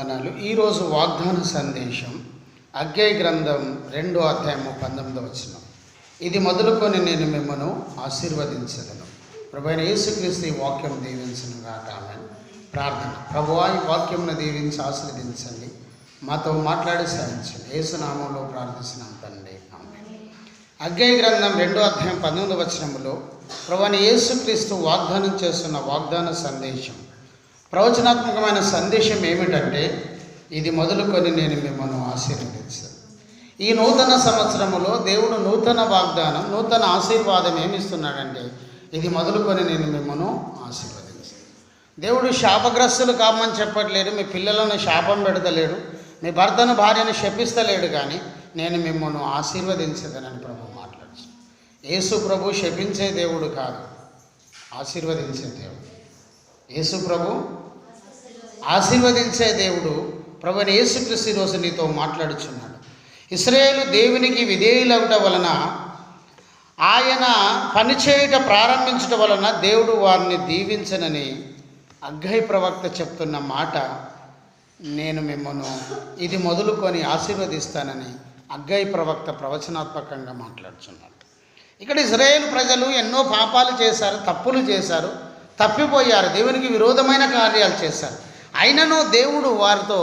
వందనాలు. ఈరోజు వాగ్దాన సందేశం హగ్గై గ్రంథం 2వ అధ్యాయము 19వ వచనం. ఇది మొదలుకొని నేను మిమ్మను ఆశీర్వదించదను. ప్రభువైన యేసుక్రీస్తు ఈ వాక్యం దీవించును గాక. ఆమేన్. ప్రార్థన. ప్రభువా, ఈ వాక్యంను దీవించి ఆశీర్వదించండి, మాతో మాట్లాడి సాధించండి. యేసు నామంలో ప్రార్థిస్తున్నాం తండ్రి. ఆమేన్. హగ్గై గ్రంథం 2వ అధ్యాయం 19వ వచనములో ప్రభువైన యేసుక్రీస్తు వాగ్దానం చేస్తున్న వాగ్దాన సందేశం, ప్రవచనాత్మకమైన సందేశం ఏమిటంటే, ఇది మొదలుకొని నేను మిమ్మల్ని ఆశీర్వదించాను. ఈ నూతన సంవత్సరములో దేవుడు నూతన వాగ్దానం, నూతన ఆశీర్వాదం ఏమిస్తున్నాడంటే, ఇది మొదలుకొని నేను మిమ్మల్ని ఆశీర్వదించాను. దేవుడు శాపగ్రస్తులు కామని చెప్పట్లేడు, మీ పిల్లలను శాపం పెడతలేడు, మీ భర్తను భార్యను శపిస్తలేడు, కానీ నేను మిమ్మల్ని ఆశీర్వదించదనని ప్రభు మాట్లాడుచు. యేసు ప్రభు శపించే దేవుడు కాదు, ఆశీర్వదించే దేవుడు. యేసు ప్రభు ఆశీర్వదించే దేవుడు. ప్రభువైన యేసుక్రీస్తు ఈరోజు నీతో మాట్లాడుచున్నాడు. ఇశ్రాయేలు దేవునికి విధేయులవట వలన, ఆయన పనిచేయుట ప్రారంభించడం వలన దేవుడు వారిని దీవించనని హగ్గై ప్రవక్త చెప్తున్న మాట, నేను మిమ్మల్ని ఇది మొదలుకొని ఆశీర్వదిస్తానని హగ్గై ప్రవక్త ప్రవచనాత్మకంగా మాట్లాడుచున్నాడు. ఇక్కడ ఇశ్రాయేలు ప్రజలు ఎన్నో పాపాలు చేశారు, తప్పులు చేశారు, తప్పిపోయారు, దేవునికి విరోధమైన కార్యాలు చేశారు. అయినను దేవుడు వారితో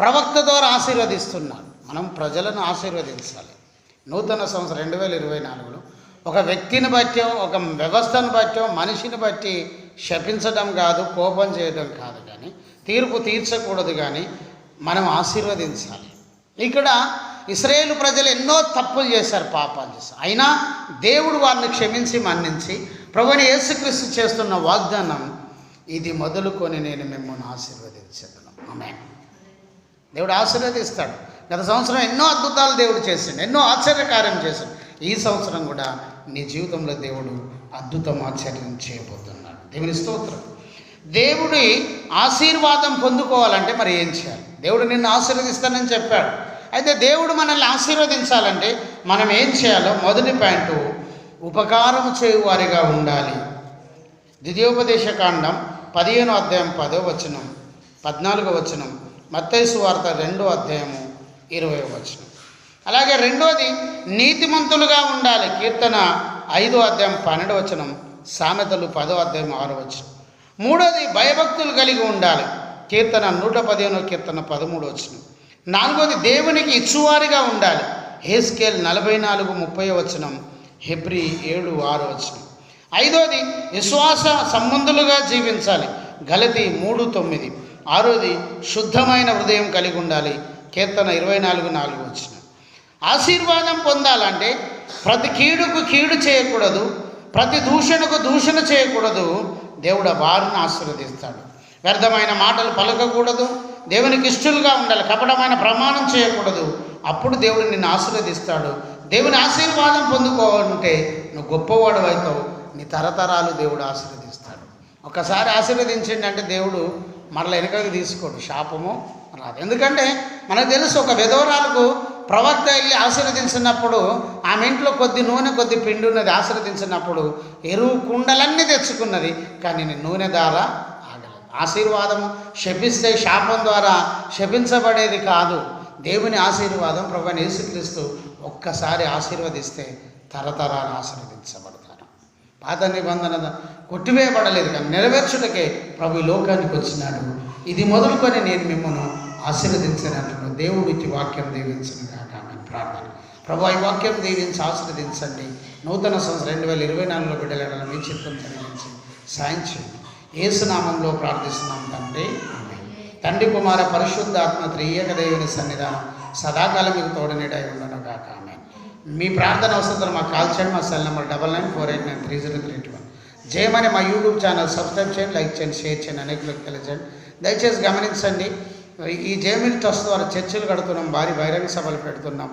ప్రవక్త ద్వారా ఆశీర్వదిస్తున్నాడు. మనం ప్రజలను ఆశీర్వదించాలి. నూతన సంవత్సరం 2024లో ఒక వ్యక్తిని బట్టి, ఒక వ్యవస్థను బట్టి, మనిషిని బట్టి శపించడం కాదు, కోపం చేయడం కాదు, కానీ తీర్పు తీర్చకూడదు, కానీ మనం ఆశీర్వదించాలి. ఇక్కడ ఇశ్రాయేలు ప్రజలు ఎన్నో తప్పులు చేశారు, పాపాలు చేశారు. అయినా దేవుడు వారిని క్షమించి మన్నించి ప్రభువైన యేసుక్రీస్తు చేస్తున్న వాగ్దానం, ఇది మొదలుకొని నేను మిమ్మల్ని ఆశీర్వదించదను. ఆమేన్. దేవుడు ఆశీర్వదిస్తాడు. గత సంవత్సరం ఎన్నో అద్భుతాలు దేవుడు చేసిండు, ఎన్నో ఆశ్చర్యకార్యం చేశాడు. ఈ సంవత్సరం కూడా నీ జీవితంలో దేవుడు అద్భుతం, ఆశ్చర్యం చేయబోతున్నాడు. దేవుని స్తోత్రం. దేవుడి ఆశీర్వాదం పొందుకోవాలంటే మరి ఏం చేయాలి? దేవుడు నిన్ను ఆశీర్వదిస్తానని చెప్పాడు. అయితే దేవుడు మనల్ని ఆశీర్వదించాలంటే మనం ఏం చేయాలో మొదటి పాయింట్, ఉపకారం చేయువారిగా ఉండాలి. ద్వితీయోపదేశకాండం 15వ అధ్యాయం 10వ వచనం, 14వ వచనం, మత్తయి సువార్త 2వ అధ్యాయము 20వ వచనం. అలాగే రెండోది, నీతిమంతులుగా ఉండాలి. కీర్తన 5వ అధ్యాయం 12వ వచనం, సామెతలు 10వ అధ్యాయం 6వ వచనం. మూడోది, భయభక్తులు కలిగి ఉండాలి. కీర్తన 115వ కీర్తన 13వ వచనం. నాలుగోది, దేవునికి ఇచ్చువారిగా ఉండాలి. హెస్కేల్ 44:30వ వచనం, హెబ్రీ 7:6వ వచనం. ఐదోది, విశ్వాస సంబంధులుగా జీవించాలి. గలతీ 3:9. ఆరోది, శుద్ధమైన హృదయం కలిగి ఉండాలి. కీర్తన 24:4 వచనం. ఆశీర్వాదం పొందాలంటే ప్రతి కీడుకు కీడు చేయకూడదు, ప్రతి దూషణకు దూషణ చేయకూడదు. దేవుడు వారిని ఆశీర్వదిస్తాడు. వ్యర్థమైన మాటలు పలకకూడదు, దేవునికి ఇష్టలుగా ఉండాలి, కపటమైన ప్రమాణం చేయకూడదు. అప్పుడు దేవుడు నిన్ను ఆశీర్వదిస్తాడు. దేవుని ఆశీర్వాదం పొందుకోవాలంటే నువ్వు గొప్పవాడు అవుతావు, నీ తరతరాలు దేవుడు ఆశీర్వదిస్తాడు. ఒకసారి ఆశీర్వదించండి అంటే దేవుడు మరల వెనుకకి తీసుకోడు, శాపము రాదు. ఎందుకంటే మనకు తెలుసు, ఒక విధవరాలకు ప్రవక్త వెళ్ళి ఆశీర్వదించినప్పుడు ఆమె ఇంట్లో కొద్ది నూనె, కొద్ది పిండి ఉన్నది. ఆశీర్వదించినప్పుడు ఎరువు కుండలన్నీ తెచ్చుకున్నది, కానీ నూనె ద్వారా ఆగలేదు. ఆశీర్వాదము శపిస్తే శాపం ద్వారా శపించబడేది కాదు. దేవుని ఆశీర్వాదం, ప్రభువైన యేసుక్రీస్తు ఒక్కసారి ఆశీర్వదిస్తే తరతరాలు ఆశీర్వదించబడతారు. పాత నిబంధన కొట్టివేయబడలేదు, కానీ నెరవేర్చుటకే ప్రభు ఈ లోకానికి వచ్చినాడు. ఇది మొదలుకొని నేను మిమ్మల్ని ఆశీర్వదించనంటున్నాను. దేవుడికి వాక్యం దీవించను కాక. ఆమేన్. ప్రార్థన. ప్రభు ఈ వాక్యం దీవించి ఆశీర్వదించండి. నూతన సంవత్సరం 2024లో బిడ్డల మీ చిత్తం జరిగించి సాయం చేయండి. యేసునామంలో ప్రార్థిస్తున్నాం తండ్రి. ఆమేన్. తండ్రి, కుమార, పరిశుద్ధాత్మ త్రియేక దేవుని సన్నిధానం సదాకాలం మీకు తోడనీడై ఉండను గాక. ఆమేన్. మీ ప్రార్థన అవసరం మాకు కాల్ చేయండి. మా సెల్ నెంబర్ 9948930321. జయమని మా యూట్యూబ్ ఛానల్ సబ్స్క్రైబ్ చేయండి, లైక్ చేయండి, షేర్ చేయండి, అనేకులకు తెలియజేయండి. దయచేసి గమనించండి, ఈ జేమిని ట్రస్ట్ ద్వారా చర్చలు కడుతున్నాం, భారీ బహిరంగ సభలు పెడుతున్నాం.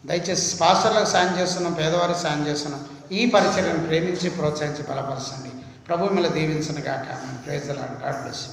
దయచేసి పాస్టర్లకు సాయం చేస్తున్నాం, పేదవారికి సాయం చేస్తున్నాం. ఈ పరిచర్యను ప్రేమించి ప్రోత్సహించి బలపరచండి. ప్రభు మిమ్మల్ని దీవించను గాక. Praise the Lord. God bless you.